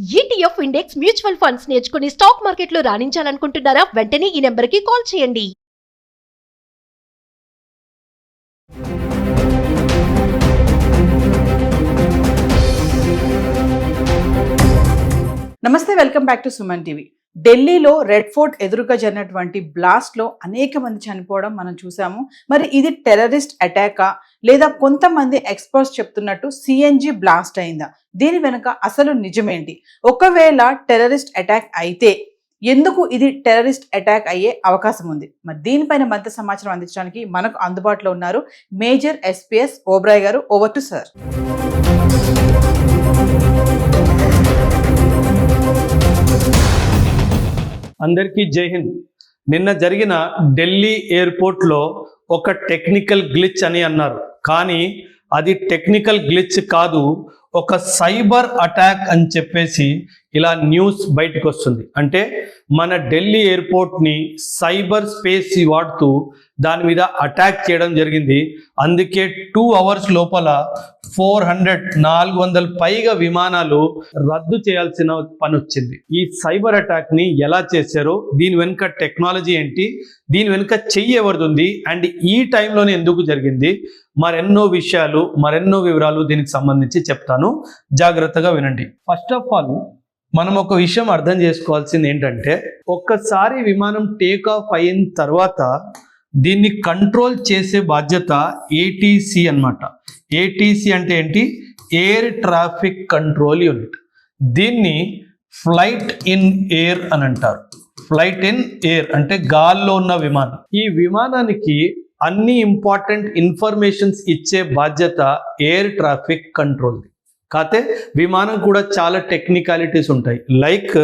ETF index mutual funds నేర్చుకుని stock మార్కెట్లో రాణించాలనుకుంటున్నారా? వెంటనే ఈ నెంబర్కి కాల్ చేయండి. నమస్తే, welcome back to Suman TV. ఢిల్లీలో రెడ్ ఫోర్ట్ ఎదురుగా జరిగినటువంటి బ్లాస్ట్లో అనేక మంది చనిపోవడం మనం చూసాము. మరి ఇది టెర్రరిస్ట్ అటాకా లేదా కొంతమంది ఎక్స్పర్ట్స్ చెప్తున్నట్టు సిఎన్జి బ్లాస్ట్ అయిందా? దీని వెనుక అసలు నిజమేంటి? ఒకవేళ టెర్రరిస్ట్ అటాక్ అయితే ఎందుకు ఇది టెర్రరిస్ట్ అటాక్ అయ్యే అవకాశం ఉంది? మరి దీనిపైన మరింత సమాచారం అందించడానికి మనకు అందుబాటులో ఉన్నారు మేజర్ ఎస్పీఎస్ ఓబ్రాయ్ గారు. Over to sir. అందరికీ జై హింద్. నిన్న జరిగిన ఢిల్లీ ఎయిర్పోర్ట్లో ఒక టెక్నికల్ గ్లిచ్ అని అన్నారు, కానీ అది టెక్నికల్ గ్లిచ్ కాదు, ఒక సైబర్ అటాక్ అని చెప్పేసి ఇలా న్యూస్ బయటకు వస్తుంది. అంటే మన ఢిల్లీ ఎయిర్పోర్ట్ని సైబర్ స్పేస్ వాడుతూ దాని మీద అటాక్ చేయడం జరిగింది. అందుకే 2 hours లోపల 400 పైగా విమానాలు రద్దు చేయాల్సిన పని వచ్చింది. ఈ సైబర్ అటాక్ని ఎలా చేశారో, దీని వెనుక టెక్నాలజీ ఏంటి, దీని వెనుక చెయ్యి ఎవరిది ఉంది, అండ్ ఈ టైంలోనే ఎందుకు జరిగింది, మరెన్నో విషయాలు మరెన్నో వివరాలు దీనికి సంబంధించి చెప్తాను, జాగ్రత్తగా వినండి. ఫస్ట్ ఆఫ్ ఆల్ మనం ఒక విషయం అర్థం చేసుకోవాల్సింది ఏంటంటే, ఒక్కసారి విమానం టేక్ ఆఫ్ అయిన తర్వాత దీన్ని కంట్రోల్ చేసే బాధ్యత ఏటీసీ అన్నమాట. ఏటీసీ అంటే ఏంటి? Air traffic control unit. దీన్ని ఫ్లైట్ ఇన్ ఎయిర్ అని అంటారు. ఫ్లైట్ ఇన్ ఎయిర్ అంటే గాల్లో ఉన్న విమానం. ఈ విమానానికి అన్ని ఇంపార్టెంట్ ఇన్ఫర్మేషన్స్ ఇచ్చే బాధ్యత ఎయిర్ ట్రాఫిక్ కంట్రోల్. కాకపోతే విమానం కూడా చాలా టెక్నికాలిటీస్ ఉంటాయి. లైక్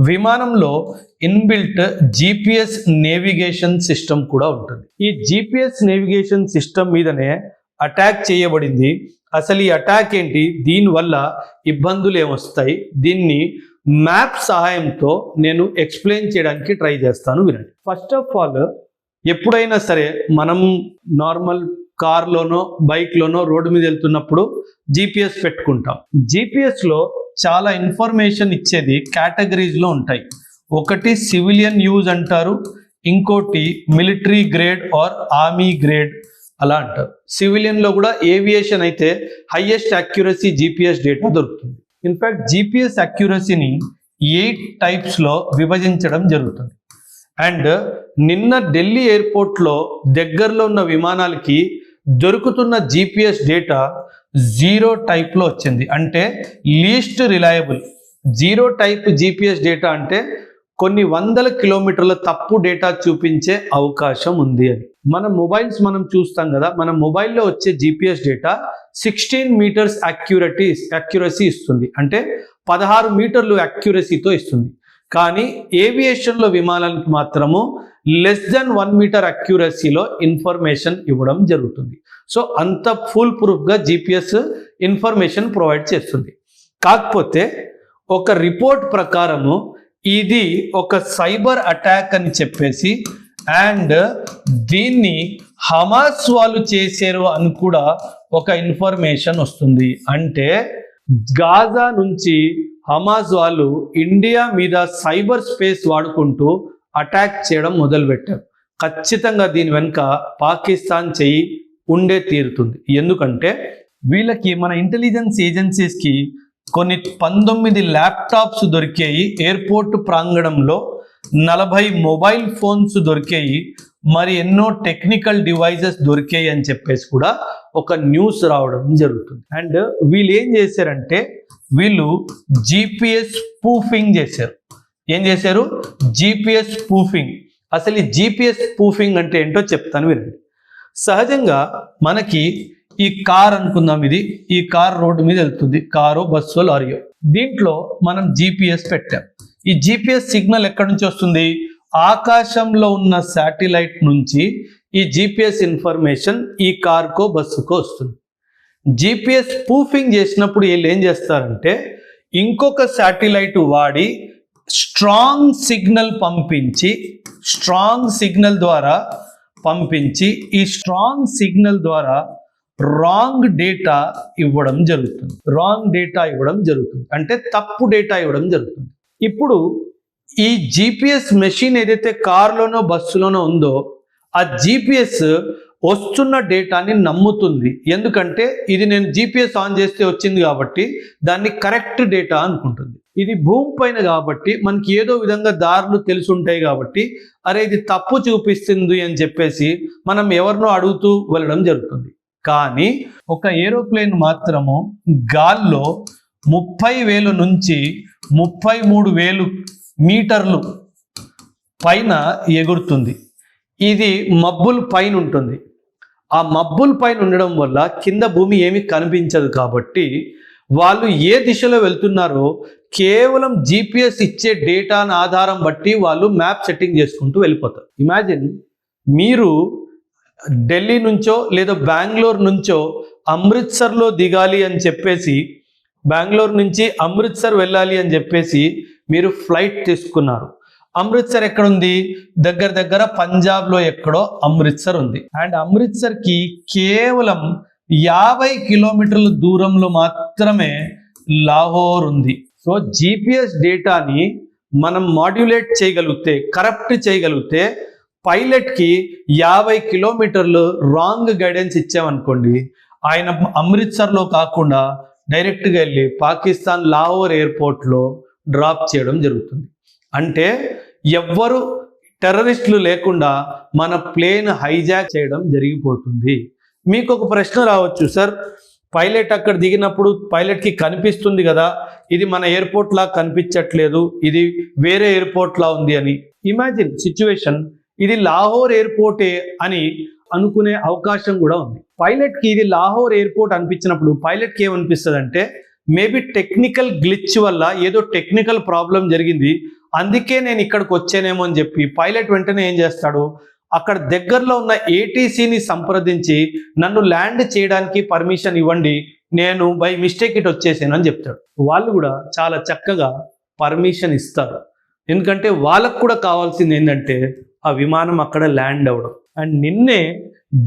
విమానంలో ఇన్బిల్ట్ జిపిఎస్ నేవిగేషన్ సిస్టమ్ కూడా ఉంటుంది. ఈ జిపిఎస్ నేవిగేషన్ సిస్టమ్ మీదనే అటాక్ చేయబడింది. అసలు ఈ అటాక్ ఏంటి, దీనివల్ల ఇబ్బందులు ఏమొస్తాయి, దీన్ని మ్యాప్ సహాయంతో నేను ఎక్స్ప్లెయిన్ చేయడానికి ట్రై చేస్తాను, వినండి. ఫస్ట్ ఆఫ్ ఆల్, ఎప్పుడైనా సరే మనం నార్మల్ కార్లోనో బైక్లోనో రోడ్డు మీద వెళ్తున్నప్పుడు జిపిఎస్ పెట్టుకుంటాం. జిపిఎస్లో చాలా ఇన్ఫర్మేషన్ ఇచ్చేది కేటగిరీస్లో ఉంటాయి. ఒకటి సివిలియన్ యూజ్ అంటారు, ఇంకోటి military grade are army grade అలా అంటారు. సివిలియన్లో కూడా ఏవియేషన్ అయితే హైయెస్ట్ అక్యురసీ జిపిఎస్ డేటా దొరుకుతుంది. ఇన్ఫ్యాక్ట్ జిపిఎస్ అక్యురసీని 8 టైప్స్లో విభజించడం జరుగుతుంది. అండ్ నిన్న ఢిల్లీ ఎయిర్పోర్ట్లో దగ్గరలో ఉన్న విమానాలకి దొరుకుతున్న జిపిఎస్ డేటా 0 టైప్లో వచ్చింది. అంటే least reliable 0 type GPS data అంటే కొన్ని 100 కిలోమీటర్ల తప్పు డేటా చూపించే అవకాశం ఉంది అని. మన మొబైల్స్ మనం చూస్తాం కదా, మన మొబైల్లో వచ్చే జిపిఎస్ డేటా 16 మీటర్స్ అక్యురసీ ఇస్తుంది. అంటే 16 మీటర్లు అక్యురసీతో ఇస్తుంది. కానీ ఏవియేషన్లో విమానాలకు మాత్రము less-than 1 మీటర్ అక్యురసీలో ఇన్ఫర్మేషన్ ఇవ్వడం జరుగుతుంది. సో అంత ఫుల్ ప్రూఫ్గా జిపిఎస్ ఇన్ఫర్మేషన్ ప్రొవైడ్ చేస్తుంది. కాకపోతే ఒక రిపోర్ట్ ప్రకారము ఇది ఒక సైబర్ అటాక్ అని చెప్పేసి, అండ్ దీన్ని హమాస్ వాళ్ళు చేశారు అని కూడా ఒక ఇన్ఫర్మేషన్ వస్తుంది. అంటే గాజా నుంచి హమాస్ వాళ్ళు ఇండియా మీద సైబర్ స్పేస్ వాడుకుంటూ అటాక్ చేయడం మొదలుపెట్టారు. ఖచ్చితంగా దీని వెనుక పాకిస్తాన్ చెయ్యి ఉండే తీరుతుంది. ఎందుకంటే వీళ్ళకి, మన ఇంటెలిజెన్స్ ఏజెన్సీస్కి కొన్ని 19 ల్యాప్టాప్స్ దొరికాయి, ఎయిర్పోర్ట్ ప్రాంగణంలో 40 మొబైల్ ఫోన్స్ దొరికాయి, మరి ఎన్నో టెక్నికల్ డివైజెస్ దొరికాయి అని చెప్పేసి కూడా ఒక న్యూస్ రావడం జరుగుతుంది. అండ్ వీళ్ళు ఏం చేశారంటే, వీళ్ళు జిపిఎస్ స్పూఫింగ్ చేశారు. ఏం చేశారు? GPS spoofing. అసలు ఈ జిపిఎస్ స్పూఫింగ్ అంటే ఏంటో చెప్తాను, వినండి. సహజంగా మనకి ఈ కార్ అనుకుందాం, ఈ కార్ రోడ్డు మీద వెళ్తుంది, కారో బస్సో లారీయో. దీంట్లో మనం జిపిఎస్ పెట్టాం. ఈ జిపిఎస్ సిగ్నల్ ఎక్కడి నుంచి వస్తుంది? ఆకాశంలో ఉన్న శాటిలైట్ నుంచి ఈ జిపిఎస్ ఇన్ఫర్మేషన్ ఈ కార్కో బస్సుకో వస్తుంది. జిపిఎస్ స్పూఫింగ్ చేసినప్పుడు వీళ్ళు ఏం చేస్తారంటే, ఇంకొక శాటిలైట్ వాడి స్ట్రాంగ్ సిగ్నల్ ద్వారా పంపించి ఈ స్ట్రాంగ్ సిగ్నల్ ద్వారా రాంగ్ డేటా ఇవ్వడం జరుగుతుంది అంటే తప్పు డేటా ఇవ్వడం జరుగుతుంది. ఇప్పుడు ఈ జిపిఎస్ మెషిన్ ఏదైతే కార్లోనో బస్సులోనో ఉందో ఆ జిపిఎస్ వస్తున్న డేటాని నమ్ముతుంది. ఎందుకంటే ఇది నేను జిపిఎస్ ఆన్ చేస్తే వచ్చింది కాబట్టి దాన్ని కరెక్ట్ డేటా అనుకుంటుంది. ఇది భూమి పైన కాబట్టి మనకి ఏదో విధంగా దారులు తెలిసి ఉంటాయి కాబట్టి అరే ఇది తప్పు చూపిస్తుంది అని చెప్పేసి మనం ఎవరినో అడుగుతూ వెళ్ళడం జరుగుతుంది. కానీ ఒక ఏరోప్లేన్ మాత్రము గాల్లో 30,000 నుంచి 33,000 మీటర్లు పైన ఎగురుతుంది. ఇది మబ్బుల పైన ఉంటుంది. ఆ మబ్బుల పైన ఉండడం వల్ల కింద భూమి ఏమీ కనిపించదు కాబట్టి వాళ్ళు ఏ దిశలో వెళ్తున్నారో కేవలం జిపిఎస్ ఇచ్చే డేటాను ఆధారం బట్టి వాళ్ళు మ్యాప్ సెట్టింగ్ చేసుకుంటూ వెళ్ళిపోతారు. ఇమాజిన్ మీరు ఢిల్లీ నుంచో లేదా బెంగళూరు నుంచో అమృత్సర్లో దిగాలి అని చెప్పేసి బెంగళూరు నుంచి అమృత్సర్ వెళ్ళాలి అని చెప్పేసి మీరు ఫ్లైట్ తీసుకున్నారు. అమృత్సర్ ఎక్కడుంది? దగ్గర పంజాబ్లో ఎక్కడో అమృత్సర్ ఉంది. అండ్ అమృత్సర్కి కేవలం 50 కిలోమీటర్ల దూరంలో మాత్రమే లాహోర్ ఉంది. సో జిపిఎస్ డేటాని మనం మాడ్యులేట్ చేయగలిగితే, కరప్ట్ చేయగలిగితే పైలట్కి 50 కిలోమీటర్లు రాంగ్ గైడెన్స్ ఇచ్చామనుకోండి, ఆయన అమృత్సర్లో కాకుండా డైరెక్ట్గా వెళ్ళి పాకిస్తాన్ లాహోర్ ఎయిర్పోర్ట్లో డ్రాప్ చేయడం జరుగుతుంది. అంటే ఎవ్వరు టెర్రరిస్టులు లేకుండా మన ప్లేన్ హైజాక్ చేయడం జరిగిపోతుంది. మీకు ఒక ప్రశ్న రావచ్చు, సార్ పైలట్ అక్కడ దిగినప్పుడు పైలట్కి కనిపిస్తుంది కదా, ఇది మన ఎయిర్పోర్ట్ లా కనిపించట్లేదు, ఇది వేరే ఎయిర్పోర్ట్ లా ఉంది అని. ఇమాజిన్ సిచ్యువేషన్, ఇది లాహోర్ ఎయిర్పోర్టే అని అనుకునే అవకాశం కూడా ఉంది. పైలట్కి ఇది లాహోర్ ఎయిర్పోర్ట్ అనిపించినప్పుడు పైలట్కి ఏమనిపిస్తుంది అంటే మేబీ టెక్నికల్ గ్లిచ్ వల్ల ఏదో టెక్నికల్ ప్రాబ్లం జరిగింది, అందుకే నేను ఇక్కడికి వచ్చానేమో అని చెప్పి పైలట్ వెంటనే ఏం చేస్తాడు, అక్కడ దగ్గరలో ఉన్న ఏటీసీని సంప్రదించి నన్ను ల్యాండ్ చేయడానికి పర్మిషన్ ఇవ్వండి, నేను బై మిస్టేక్ ఇటు వచ్చేసాను అని చెప్తాడు. వాళ్ళు కూడా చాలా చక్కగా పర్మిషన్ ఇస్తారు. ఎందుకంటే వాళ్ళకు కూడా కావాల్సింది ఏంటంటే ఆ విమానం అక్కడ ల్యాండ్ అవ్వడం. అండ్ నిన్నే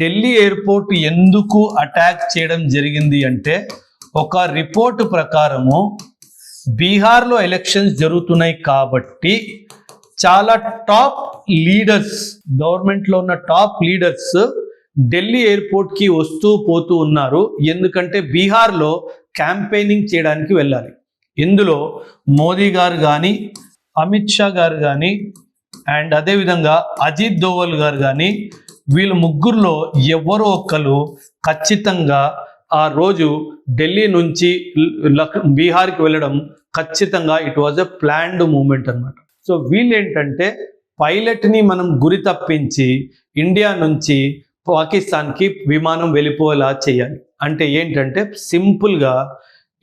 ఢిల్లీ ఎయిర్పోర్ట్ ఎందుకు అటాక్ చేయడం జరిగింది అంటే ఒక రిపోర్టు ప్రకారము బీహార్లో ఎలక్షన్స్ జరుగుతున్నాయి కాబట్టి చాలా టాప్ లీడర్స్, గవర్నమెంట్లో ఉన్న టాప్ లీడర్స్ ఢిల్లీ ఎయిర్పోర్ట్కి వస్తూ పోతూ ఉన్నారు. ఎందుకంటే బీహార్లో క్యాంపెయినింగ్ చేయడానికి వెళ్ళాలి. ఇందులో మోదీ గారు కానీ, అమిత్ షా గారు కానీ, అండ్ అదేవిధంగా అజిత్ దోవల్ గారు కానీ, వీళ్ళ ముగ్గురులో ఎవరో ఒకరు ఖచ్చితంగా ఆ రోజు ఢిల్లీ నుంచి బీహార్కి వెళ్ళడం ఖచ్చితంగా it was a planned moment అనమాట. సో వీళ్ళు ఏంటంటే పైలట్ని మనం గురి తప్పించి ఇండియా నుంచి పాకిస్తాన్కి విమానం వెళ్ళిపోయేలా చేయాలి. అంటే ఏంటంటే సింపుల్గా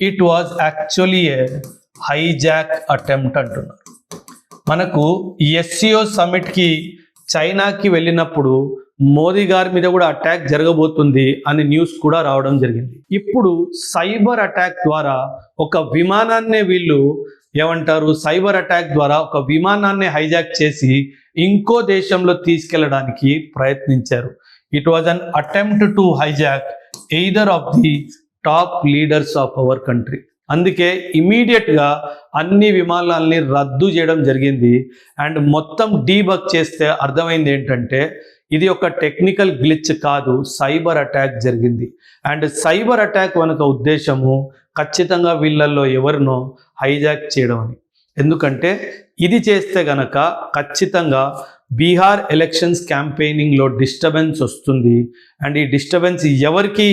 it was actually A hijack attempt అంటున్నారు. మనకు ఎస్సీఓ సమిట్కి చైనాకి వెళ్ళినప్పుడు మోదీ గారి మీద కూడా అటాక్ జరగబోతుంది అనే న్యూస్ కూడా రావడం జరిగింది. ఇప్పుడు సైబర్ అటాక్ ద్వారా ఒక విమానాన్నే వీళ్ళు ఏమంటారు, సైబర్ అటాక్ ద్వారా ఒక విమానాన్ని హైజాక్ చేసి ఇంకో దేశంలో తీసుకెళ్ళడానికి ప్రయత్నించారు. It was an attempt to hijack either of the top leaders of our country. అందుకే ఇమీడియట్గా అన్ని విమానాలని రద్దు చేయడం జరిగింది. అండ్ మొత్తం డీబగ్ చేస్తే అర్థమైంది ఏంటంటే ఇది ఒక టెక్నికల్ గ్లిచ్ కాదు, సైబర్ అటాక్ జరిగింది. అండ్ సైబర్ అటాక్ వెనుక ఉద్దేశము ఖచ్చితంగా వీళ్ళల్లో ఎవరినో హైజాక్ చేయడం అని. ఎందుకంటే ఇది చేస్తే గనక ఖచ్చితంగా బీహార్ ఎలక్షన్స్ క్యాంపెయినింగ్లో డిస్టర్బెన్స్ వస్తుంది. అండ్ ఈ డిస్టర్బెన్స్ ఎవరికి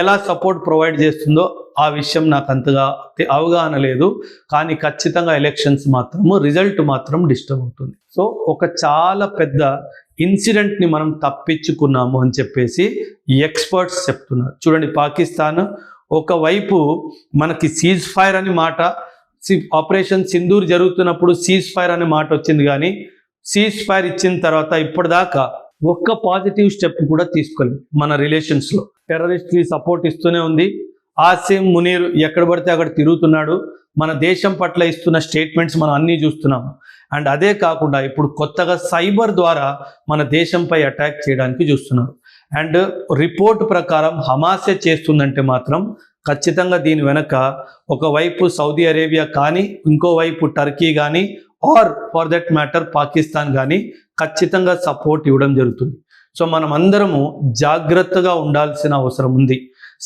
ఎలా సపోర్ట్ ప్రొవైడ్ చేస్తుందో ఆ విషయం నాకు అంతగా అవగాహన లేదు. కానీ ఖచ్చితంగా ఎలక్షన్స్ మాత్రము రిజల్ట్ మాత్రం డిస్టర్బ్ అవుతుంది. సో ఒక చాలా పెద్ద ఇన్సిడెంట్ని మనం తప్పించుకున్నాము అని చెప్పేసి ఎక్స్పర్ట్స్ చెప్తున్నారు. చూడండి, పాకిస్తాన్ ఒకవైపు మనకి సీజ్ ఫైర్ అని మాట, ఆపరేషన్ సింధూర్ జరుగుతున్నప్పుడు సీజ్ ఫైర్ అనే మాట వచ్చింది. కానీ సీజ్ ఫైర్ ఇచ్చిన తర్వాత ఇప్పటిదాకా ఒక్క పాజిటివ్ స్టెప్ కూడా తీసుకోలేదు. మన రిలేషన్స్లో టెర్రరిస్ట్కి సపోర్ట్ ఇస్తూనే ఉంది. ఆసిమ్ మునీర్ ఎక్కడ పడితే అక్కడ తిరుగుతున్నాడు. మన దేశం పట్ల ఇస్తున్న స్టేట్మెంట్స్ మనం అన్నీ చూస్తున్నాము. అండ్ అదే కాకుండా ఇప్పుడు కొత్తగా సైబర్ ద్వారా మన దేశంపై అటాక్ చేయడానికి చూస్తున్నారు. అండ్ రిపోర్ట్ ప్రకారం హమాసే చేస్తుందంటే మాత్రం ఖచ్చితంగా దీని వెనక ఒకవైపు సౌదీ అరేబియా కానీ ఇంకోవైపు టర్కీ కానీ or for that matter Pakistan కానీ ఖచ్చితంగా సపోర్ట్ ఇవ్వడం జరుగుతుంది. సో మనం అందరము జాగ్రత్తగా ఉండాల్సిన అవసరం ఉంది.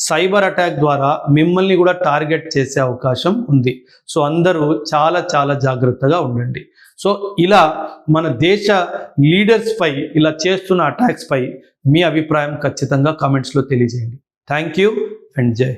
సైబర్ అటాక్ ద్వారా మిమ్మల్ని కూడా టార్గెట్ చేసే అవకాశం ఉంది. సో అందరూ చాలా చాలా జాగ్రత్తగా ఉండండి. సో ఇలా మన దేశ లీడర్స్ పై ఇలా చేస్తున్న అటాక్స్ పై మీ అభిప్రాయం ఖచ్చితంగా కామెంట్స్లో తెలియజేయండి. థ్యాంక్ యూ అండ్ జై.